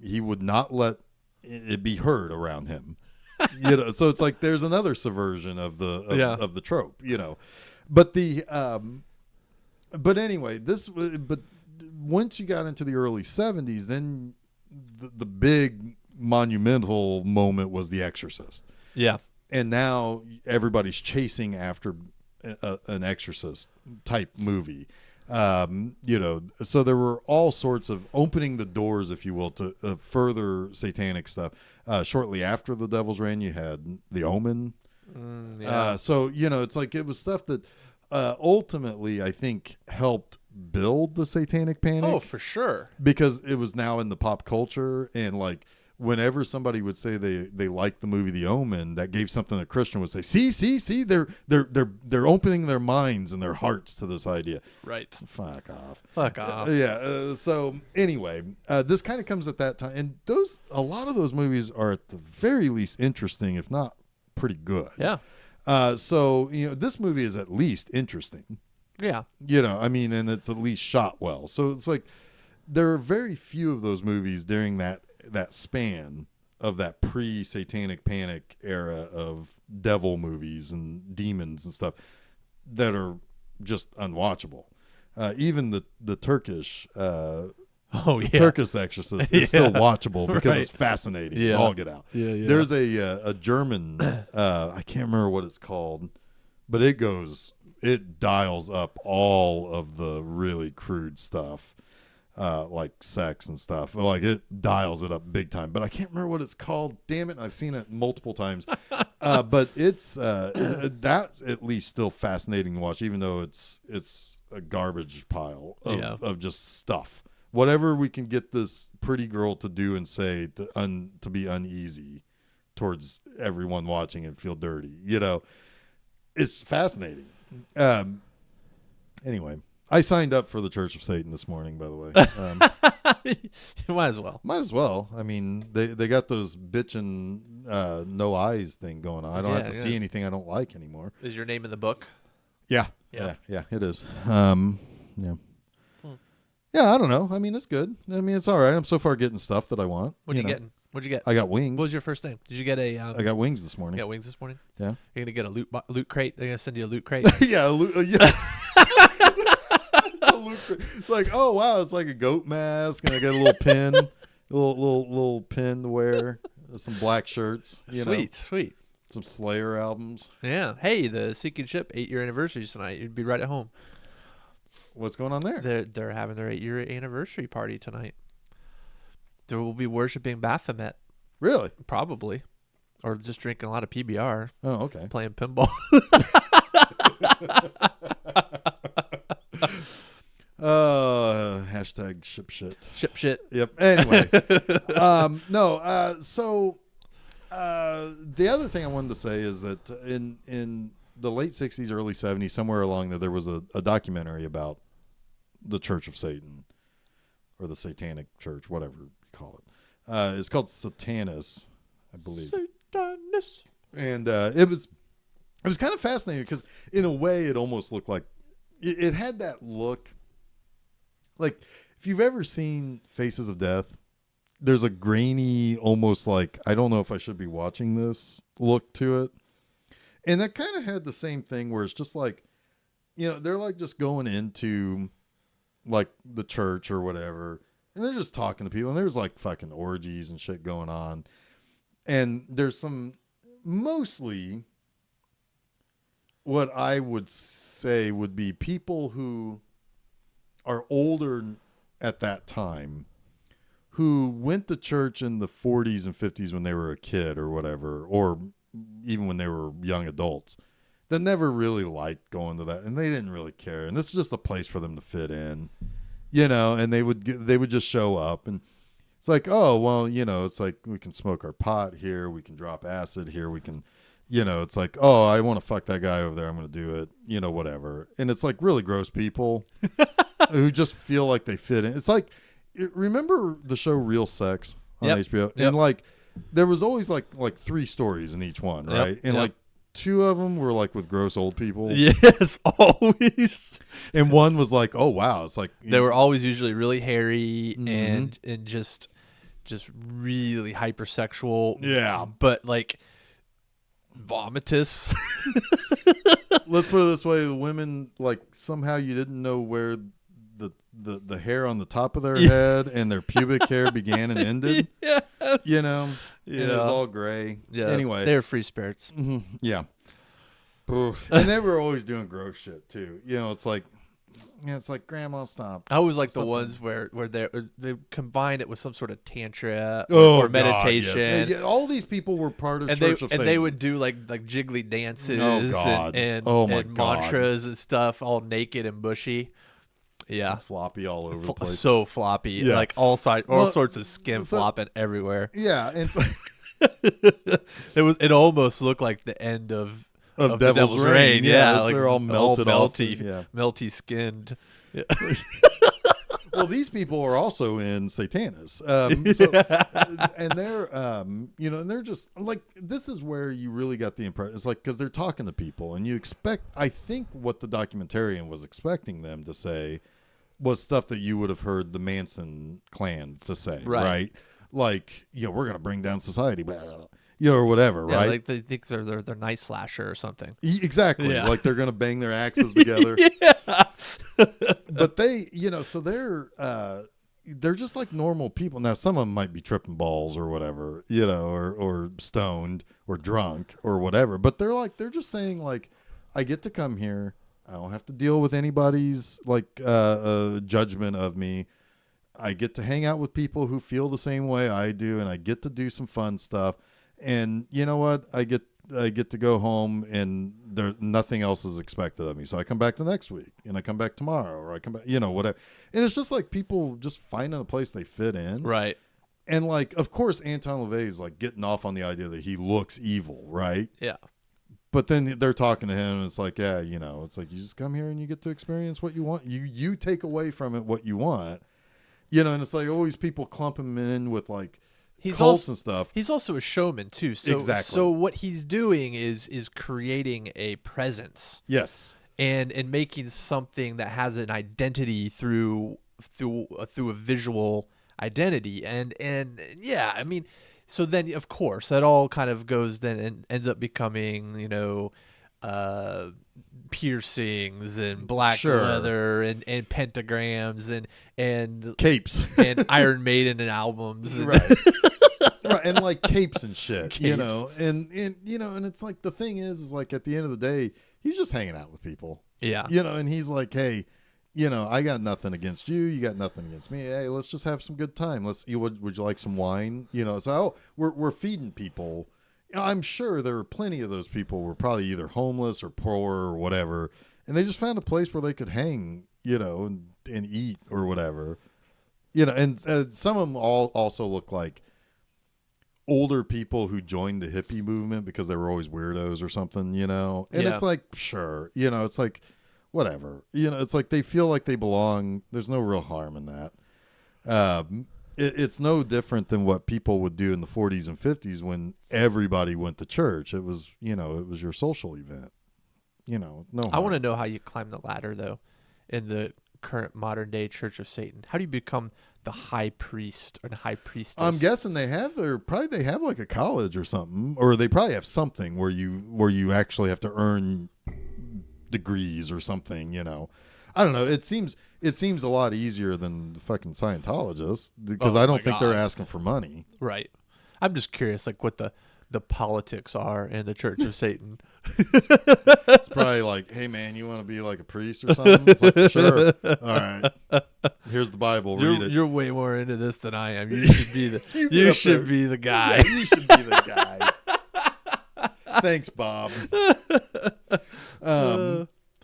He would not let it be heard around him. So it's like there's another subversion of the trope, But but anyway, but once you got into the early 70s, then the big monumental moment was The Exorcist. Yeah. And now everybody's chasing after an Exorcist type movie. So there were all sorts of opening the doors, if you will, to further satanic stuff. Shortly after The Devil's Reign, you had The Omen. So, it's like it was stuff that ultimately I think helped build the satanic panic. Oh, for sure. Because it was now in the pop culture, and like whenever somebody would say they liked the movie The Omen, that gave something a Christian would say, see, they're opening their minds and their hearts to this idea. Right. Fuck off. So anyway, this kind of comes at that time, and a lot of those movies are at the very least interesting, if not pretty good. Yeah. So this movie is at least interesting. Yeah. And it's at least shot well. So it's like there are very few of those movies during that span of that pre-satanic panic era of devil movies and demons and stuff that are just unwatchable. Even the Turkish Turkish Exorcist is still watchable because it's fascinating. It's all get out. There's a German I can't remember what it's called, but it dials up all of the really crude stuff, like sex and stuff. Like it dials it up big time, but I can't remember what it's called. Damn it. I've seen it multiple times. But it's, that's at least still fascinating to watch, even though it's a garbage pile of just stuff. Whatever we can get this pretty girl to do and say to be uneasy towards everyone watching and feel dirty, it's fascinating. Anyway, I signed up for the Church of Satan this morning, by the way. You might as well. Might as well. I mean, they got those bitchin' no eyes thing going on. I don't have to see anything I don't like anymore. Is your name in the book? Yeah, it is. Yeah, I don't know. I mean, it's good. I mean, it's all right. I'm so far getting stuff that I want. What are you getting? What'd you get? I got wings. What was your first name? Did you get a? I got wings this morning. You got wings this morning? Yeah. You're gonna get a loot crate. They're gonna send you a loot crate. Yeah, it's like, oh wow, it's like a goat mask, and I got a little pin, a little pin to wear, some black shirts. Sweet. Some Slayer albums. Yeah. Hey, the Sinking Ship 8-year anniversary tonight. You'd be right at home. What's going on there? They're having their 8-year anniversary party tonight. They will be worshiping Baphomet. Really? Probably. Or just drinking a lot of PBR. Oh, okay. Playing pinball. Hashtag ship shit. Ship shit. Yep. Anyway. So the other thing I wanted to say is that in the late 60s, early 70s, somewhere along there was a documentary about the Church of Satan, or the Satanic Church, whatever you call it. It's called Satanus, I believe. Satanus. And it was kind of fascinating because in a way it almost looked like it had that look. Like if you've ever seen Faces of Death, there's a grainy, almost like, I don't know if I should be watching this look to it. And that kind of had the same thing where it's just like, they're like just going into like the church or whatever, and they're just talking to people, and there's like fucking orgies and shit going on. And there's some, mostly what I would say would be people who are older at that time, who went to church in the 40s and 50s when they were a kid or whatever, or even when they were young adults, that never really liked going to that, and they didn't really care. And this is just a place for them to fit in, and they would just show up, and it's like, oh, well, it's like we can smoke our pot here, we can drop acid here, we can, it's like, oh, I want to fuck that guy over there, I'm going to do it, whatever. And it's like really gross people who just feel like they fit in. It's like, remember the show Real Sex on HBO? Yep. And like, there was always like 3 stories in each one, right? And like 2 of them were like with gross old people. Yes, always. And one was like, oh wow, it's like they were always usually really hairy and just really hypersexual. Yeah, but like vomitous. Let's put it this way: the women, like, somehow you didn't know where the hair on the top of their head and their pubic hair began and ended. Yes. You know, and it was all gray. Yeah. Anyway, they're free spirits. yeah. Oof. And they were always doing gross shit too. You know, it's like Grandma, stop. I always like the Something. ones where they combine it with some sort of tantra Oh, or meditation. God, yes. Yeah, all these people were part of And Church of they Satan. would do like jiggly dances Oh, God. and Oh, my God. mantras and stuff, all naked and bushy. Yeah, floppy all over the place. so floppy, Yeah. like all sorts of skin so- flopping everywhere. Yeah, and so It almost looked like the end of Of the Devil's Reign. Yeah, like they're all melted off. melty, Yeah. melty skinned. Yeah. Well, these people are also in Satanists, and they're, you know, and they're just like, this is where you really got the impression. It's like, because they're talking to people, and you expect. I think what the documentarian was expecting them to say was stuff that you would have heard the Manson clan to say, right? Like, you know, we're gonna bring down society, blah, blah, blah, you know, or whatever, Yeah, right? like they think they're night slasher or something. Exactly. Yeah. Like they're going to bang their axes together. Yeah. But they, you know, so they're just like normal people. Now, some of them might be tripping balls or whatever, you know, or stoned or drunk or whatever. But they're just saying like, I get to come here. I don't have to deal with anybody's like judgment of me. I get to hang out with people who feel the same way I do, and I get to do some fun stuff. And you know what? I get to go home, and nothing else is expected of me. So I come back the next week, and I come back tomorrow, or I come back, you know, whatever. And it's just like people just finding a place they fit in, Right. And like, of course, Anton LaVey is like getting off on the idea that he looks evil, right? Yeah. But then they're talking to him, and it's like, yeah, you know, it's like you just come here and you get to experience what you want. You take away from it what you want, you know. And it's like always people clump him in with like. Cults and stuff. He's also a showman too. So Exactly. So what he's doing is creating a presence. Yes. And making something that has an identity through a visual identity. And yeah, I mean, so then of course that all kind of goes then and ends up becoming, you know, piercings and black leather and pentagrams and capes and Iron Maiden and albums. And right. Right, and like capes and shit, Capes. you know, and you know, and it's like the thing is like at the end of the day, he's just hanging out with people, Yeah. you know, and he's like, hey, you know, I got nothing against you, you got nothing against me. Hey, let's just have some good time. Would you like some wine? You know, so we're feeding people. I'm sure there were plenty of those people were probably either homeless or poor or whatever, and they just found a place where they could hang, you know, and eat or whatever, you know, and some of them all also look like older people who joined the hippie movement because they were always weirdos or something, you know? And it's like, sure, you know, it's like, whatever. You know, it's like they feel like they belong. There's no real harm in that. It's no different than what people would do in the 40s and 50s when everybody went to church. It was, you know, it was your social event. You know, no harm. I want to know how you climb the ladder, though, in the current modern day Church of Satan. How do you become the high priest or the high priestess? I'm guessing they have like a college or something, or they probably have something where you actually have to earn degrees or something, you know. I don't know. It seems a lot easier than the fucking Scientologists because I don't think they're asking for money. Right. I'm just curious, like what the politics are in the Church of Satan. It's probably like, hey man, you want to be like a priest or something? It's like, sure. All right. Here's the Bible. Read it. You're way more into this than I am. You should be the you should be the guy. Yeah, you should be the guy. Thanks, Bob.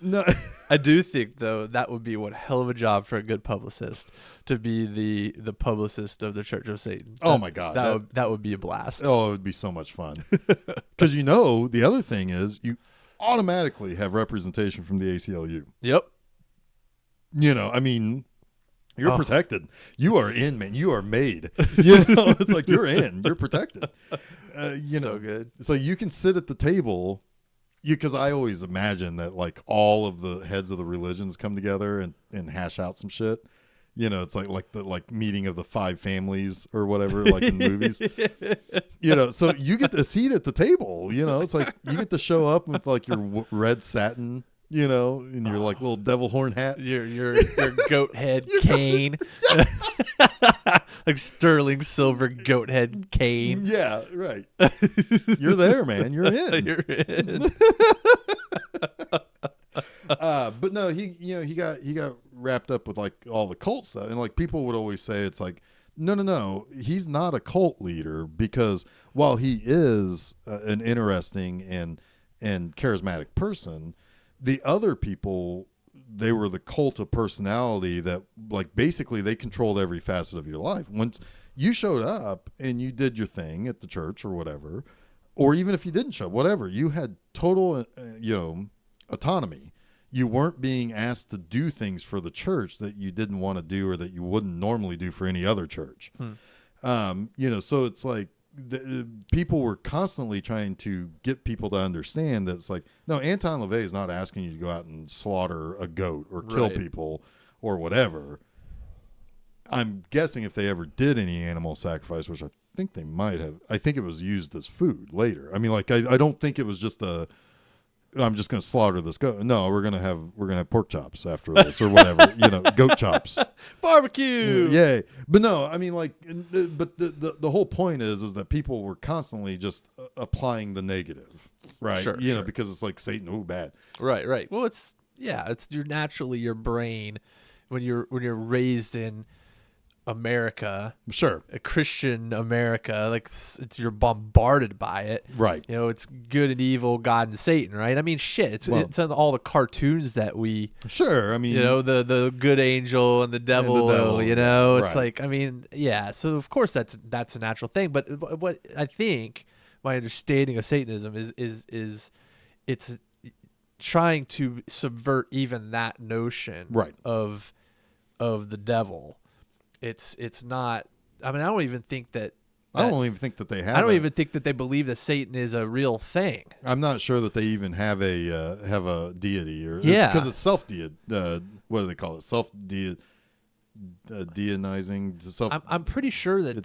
No. I do think though that would be one hell of a job for a good publicist to be the publicist of the Church of Satan. Oh my God, that would be a blast. Oh, it would be so much fun. Because you know the other thing is you automatically have representation from the ACLU. Yep. You know, I mean, you're protected. You are in, man. You are made. You know, it's like you're in. You're protected. You know, so good. So you can sit at the table. Because I always imagine that like all of the heads of the religions come together and hash out some shit. You know, it's like the meeting of the 5 families or whatever, like in movies. You know, so you get a seat at the table. You know, it's like you get to show up with like your red satin, you know, in your like little devil horn hat. Your goat head cane. Like sterling silver goat head cane. Yeah, right. You're there, man. You're in. You're in. But no, he got wrapped up with like all the cult stuff, and like people would always say it's like no, he's not a cult leader, because while he is an interesting and charismatic person, the other people, they were the cult of personality that like basically they controlled every facet of your life. Once you showed up and you did your thing at the church or whatever, or even if you didn't show up, whatever, you had total autonomy. You weren't being asked to do things for the church that you didn't want to do or that you wouldn't normally do for any other church. So it's like people were constantly trying to get people to understand that it's like, no, Anton LaVey is not asking you to go out and slaughter a goat or kill people or whatever. I'm guessing if they ever did any animal sacrifice, which I think they might have, I think it was used as food later. I mean, like, I don't think it was just I'm just going to slaughter this goat. No, we're going to have pork chops after this or whatever, goat chops. Barbecue. Yay. But no, I mean, like, but the whole point is that people were constantly just applying the negative, right? Sure. Because it's like Satan, oh, bad. Right. Well, it's naturally your brain when you're raised in America, Sure, a Christian America, like you're bombarded by it, right? It's good and evil, God and Satan, right? I mean, shit, it's in all the cartoons that we, sure. I mean, the good angel and the devil, it's right. like, I mean, yeah. So of course that's a natural thing, but what I think my understanding of Satanism is it's trying to subvert even that notion, right, of the devil. It's not. I mean, I don't even think that. I don't even think that they have. I don't even think that they believe that Satan is a real thing. I'm not sure that they even have a deity because it's self what do they call it? Self deionizing. I'm pretty sure that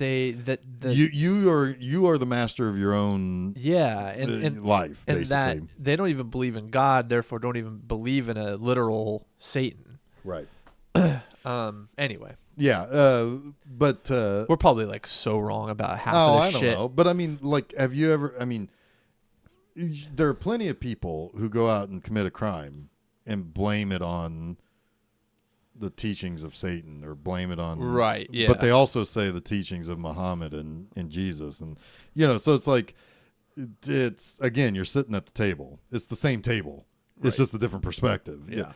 you are the master of your own and life, and basically. That they don't even believe in God, therefore don't even believe in a literal Satan. Right. Anyway. Yeah, but we're probably like so wrong about half of this shit. I don't know. But I mean, like, have you ever? I mean, there are plenty of people who go out and commit a crime and blame it on the teachings of Satan or blame it on right. Yeah. But they also say the teachings of Muhammad and Jesus, and so it's like it's again, you're sitting at the table. It's the same table. It's just a different perspective. Yeah.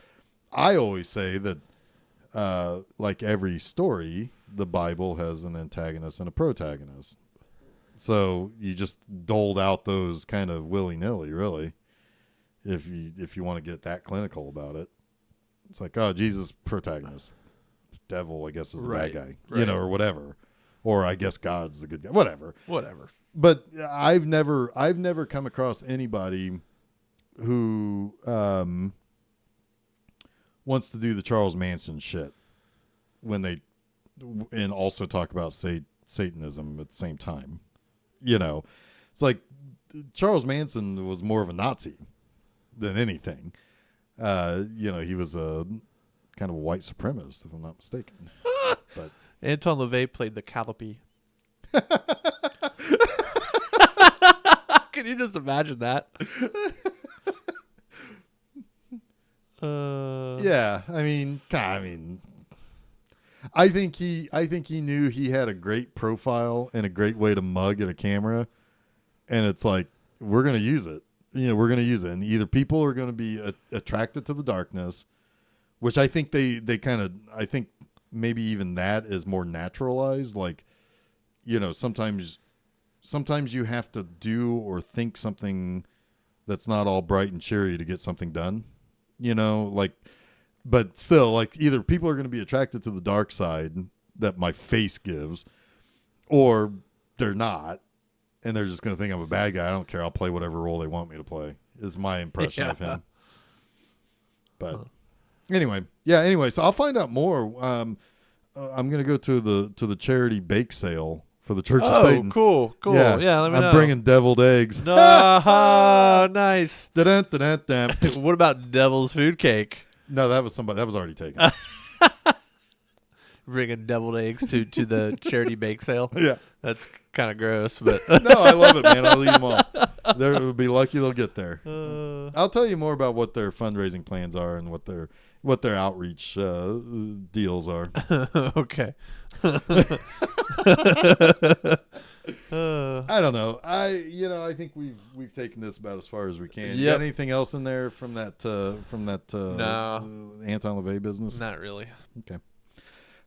I always say that. Like every story, the Bible has an antagonist and a protagonist. So you just doled out those kind of willy-nilly, really. If you want to get that clinical about it, it's like, oh, Jesus protagonist, devil, I guess, is the bad guy, or whatever, or I guess God's the good guy, whatever. But I've never come across anybody who wants to do the Charles Manson shit and also talk about Satanism at the same time. It's like Charles Manson was more of a Nazi than anything. He was a kind of a white supremacist, if I'm not mistaken. But Anton LaVey played the Calliope. Can you just imagine that? Yeah, I think he knew he had a great profile and a great way to mug at a camera, and it's like, we're going to use it. We're going to use it, and either people are going to be attracted to the darkness, which I think they kind of, I think maybe even that is more naturalized. Like, sometimes you have to do or think something that's not all bright and cheery to get something done. But still, like, either people are going to be attracted to the dark side that my face gives, or they're not, and they're just going to think I'm a bad guy. I don't care. I'll play whatever role they want me to play, is my impression of him. But anyway, so I'll find out more. I'm going to go to the charity bake sale for the Church of Oh, Satan. cool. Yeah, let me know. I'm bringing deviled eggs. No, nice. Dun-dun-dun-dun-dun. What about devil's food cake? No, that was somebody. That was already taken. Bringing deviled eggs to the charity bake sale. Yeah. That's kind of gross, but No, I love it, man. I'll eat them all. They would be lucky they'll get there. I'll tell you more about what their fundraising plans are and what their outreach deals are. Okay. I don't know. I think we've taken this about as far as we can. You Yep. got anything else in there from that No. Anton LaVey business? Not really. Okay.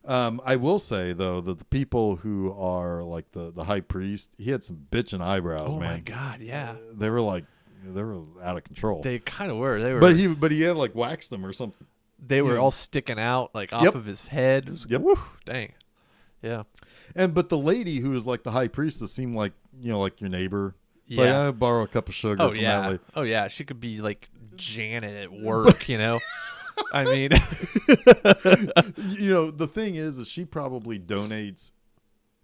I will say though that the people who are like the high priest, he had some bitchin' eyebrows, Oh man. my God, yeah. They were out of control. They kind of were. They were. But he had like waxed them or something. They were Yeah. all sticking out like off Yep. of his head. It was, Yep. whew, dang. Yeah. But the lady who was like the high priestess seemed like like your neighbor. It's like, Yeah. I borrow a cup of sugar Oh from that yeah. lady. Oh yeah. She could be like Janet at work. I mean. The thing is she probably donates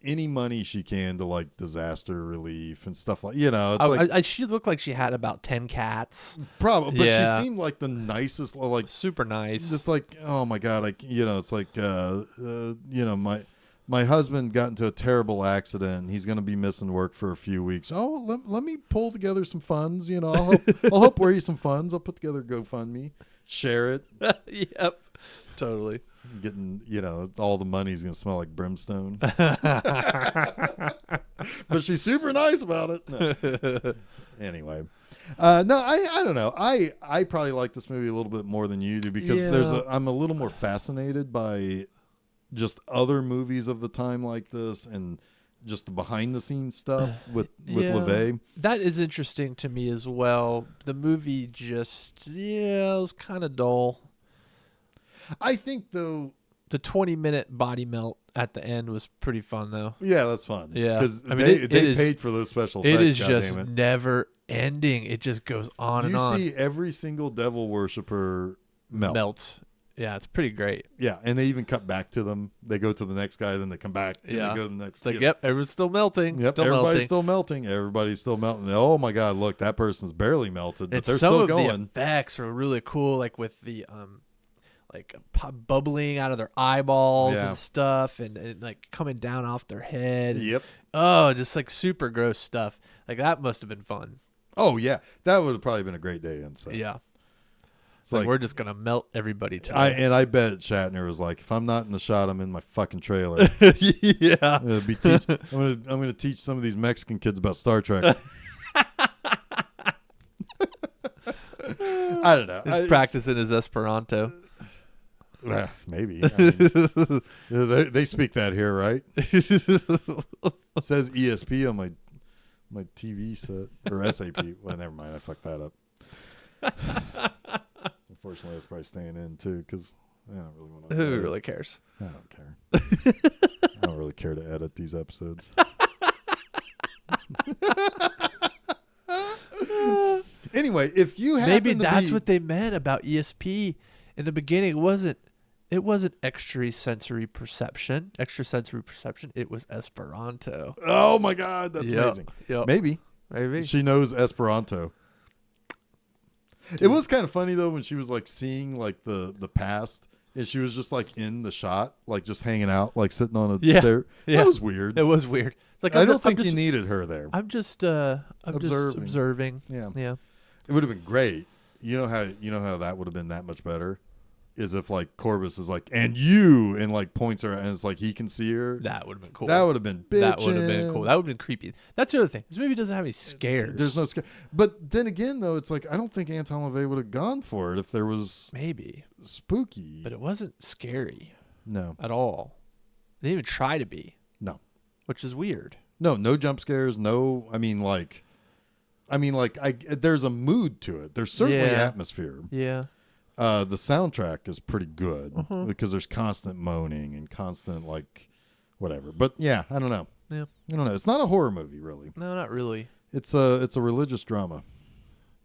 any money she can to like disaster relief and stuff like it's she looked like she had about 10 cats. probably, but Yeah. she seemed like the nicest, like Super nice. it's like, oh my God, it's like my husband got into a terrible accident. He's going to be missing work for a few weeks. Oh, let me pull together some funds. I'll help raise some funds. I'll put together a GoFundMe, share it. Yep. Totally. Getting, all the money's going to smell like brimstone. But she's super nice about it. No. Anyway. No, I don't know. I probably like this movie a little bit more than you do because Yeah. I'm a little more fascinated by just other movies of the time like this and just the behind the scenes stuff with LaVey. That is interesting to me as well. The movie just, it was kind of dull. I think though, The 20-minute body melt at the end was pretty fun though. yeah, that's fun. Yeah. Because I mean, they it is- paid for those special effects. It is goddammit. just never ending. It just goes on and You on. see every single devil worshiper melt. Melts. Yeah, it's pretty great. Yeah, and they even cut back to them. They go to the next guy, then they come back. And Yeah. they go to the next. It's like, yep, everyone's still melting. Yep, Still everybody's melting. still melting. Everybody's still melting. Oh my God, look, that person's barely melted, but And they're some still of the going. effects are really cool, like with the bubbling out of their eyeballs Yeah. and stuff, and like coming down off their head. Yep. Oh, just like super gross stuff. Like that must have been fun. Oh yeah, that would have probably been a great day in set. Yeah. It's Like like we're just gonna melt everybody today. I bet Shatner was like, if I'm not in the shot, I'm in my fucking trailer. Yeah. I'm gonna teach some of these Mexican kids about Star Trek. I don't know. He's practicing his Esperanto. Maybe. I mean, they speak that here, right? It says ESP on my TV set or SAP. Well, never mind. I fucked that up. Unfortunately, that's probably staying in too because I don't really want to. Who really cares? I don't care. I don't really care to edit these episodes. Anyway, if you happen Maybe to that's be, what they meant about ESP in the beginning. It wasn't extrasensory perception. It was Esperanto. Oh my God, that's Yep, amazing. yep. Maybe Maybe. she knows Esperanto. It was kind of funny though when she was like seeing like the past, and she was just like in the shot, like just hanging out, like sitting on a stair. Yeah. That was weird. It was weird. It's like I don't think you needed her there. I'm just observing. Yeah. Yeah. It would have been great. You know how that would have been that much better is if like Corbus is like, and you, and like points her, and it's like he can see her. That would have been cool. That would have been bitchin'. That would have been cool. That would have been creepy. That's the other thing. This movie doesn't have any scares. There's no scare. But then again, though, it's like I don't think Anton LaVey would have gone for it if there was maybe spooky. but it wasn't scary No, at all. It didn't even try to be. no, Which is weird. no jump scares. No, I mean, there's a mood to it. There's certainly Yeah. atmosphere. Yeah. The soundtrack is pretty good because there's constant moaning and constant like whatever. But yeah, I don't know. Yeah. I don't know. It's not a horror movie, really. No, not really. It's a religious drama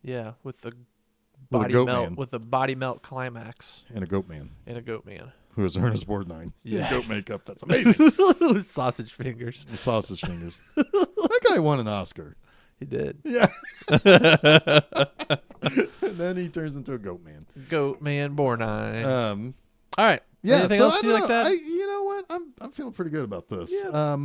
Yeah, with the With a body goat melt man. with a body melt climax and a goat man. and a goat man. who is Ernest Borgnine Yes. in goat makeup. That's amazing. Sausage fingers. The sausage fingers. That guy won an Oscar. He did. Yeah. And then he turns into a goat man. Goat man Borgnine. All right. Yeah. Anything so else I you don't like know. that? You know what? I'm feeling pretty good about this. Yeah.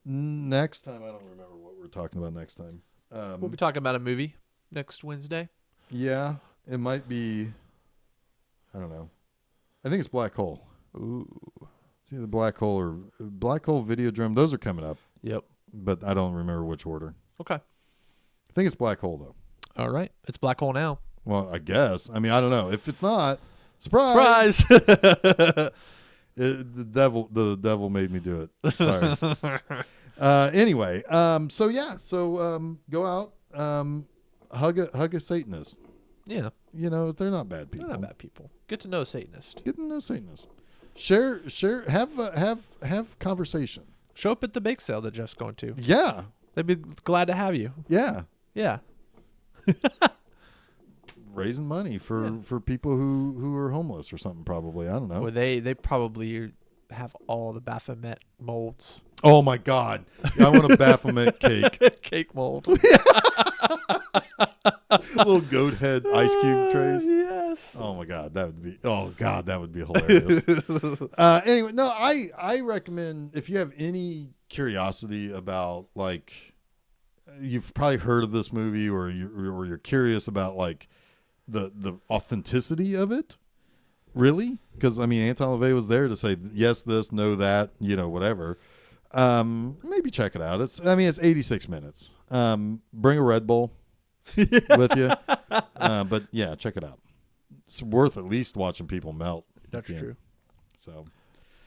Next time, I don't remember what we're talking about next time. We'll be talking about a movie next Wednesday. Yeah, it might be. I don't know. I think it's Black Hole. Ooh. It's either Black Hole or Black Hole Videodrome. Those are coming up, Yep. but I don't remember which order. Okay. I think it's Black Hole though. All right. It's Black Hole now. Well, I guess. I mean, I don't know. If it's not, surprise! Surprise. The devil made me do it. Sorry. Anyway, so go out, hug a Satanist. Yeah. You know, they're not bad people. They're not bad people. Get to know a Satanist. Get to know Satanists. Share, have conversation. Show up at the bake sale that Jeff's going to. Yeah, They'd be glad to have you. yeah. Yeah. Raising money for people who are homeless or something. Probably, I don't know. Well, they probably have all the Baphomet molds. Oh my God! I want a Baphomet cake. Cake mold. Little goat head ice cube trays. Yes. Oh my God, that would be. Oh God, that would be hilarious. Anyway, no, I recommend if you have any curiosity about like, you've probably heard of this movie or you're curious about like the authenticity of it. Really, because I mean, Anton LaVey was there to say yes, this, no, that, whatever. Maybe check it out. It's 86 minutes. Bring a Red Bull with you. But yeah, check it out. It's worth at least watching people melt. That's true. So,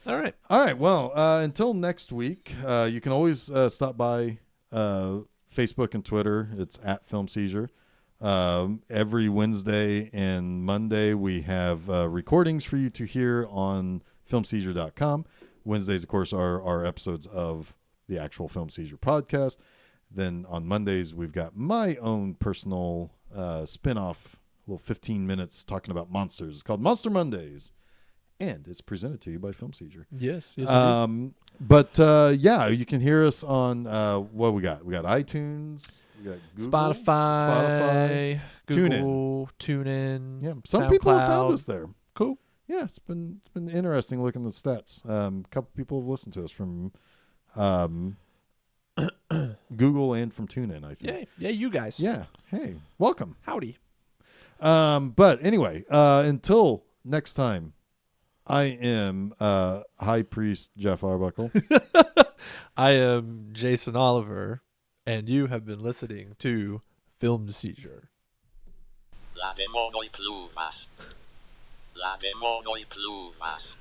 all right. Well, until next week, you can always stop by Facebook and Twitter. It's at Film Seizure. Every Wednesday and Monday we have recordings for you to hear on filmseizure.com. Wednesdays, of course, are our episodes of the actual Film Seizure podcast. Then on Mondays, we've got my own personal spin-off, little 15 minutes talking about monsters. It's called Monster Mondays, and it's presented to you by Film Seizure. Yes. Yes. Yeah, you can hear us on what we got. We got iTunes. We got Google, Spotify, Google, TuneIn. Yeah, some people have found SoundCloud. us there. Cool. Yeah, it's been interesting looking at the stats. A couple people have listened to us from Google and from TuneIn, I think. Yeah, you guys. Yeah. Hey, welcome. Howdy. But anyway, until next time, I am High Priest Jeff Arbuckle. I am Jason Oliver, and you have been listening to Film Seizure. La demonoi pluvas. La demonoi pluvas.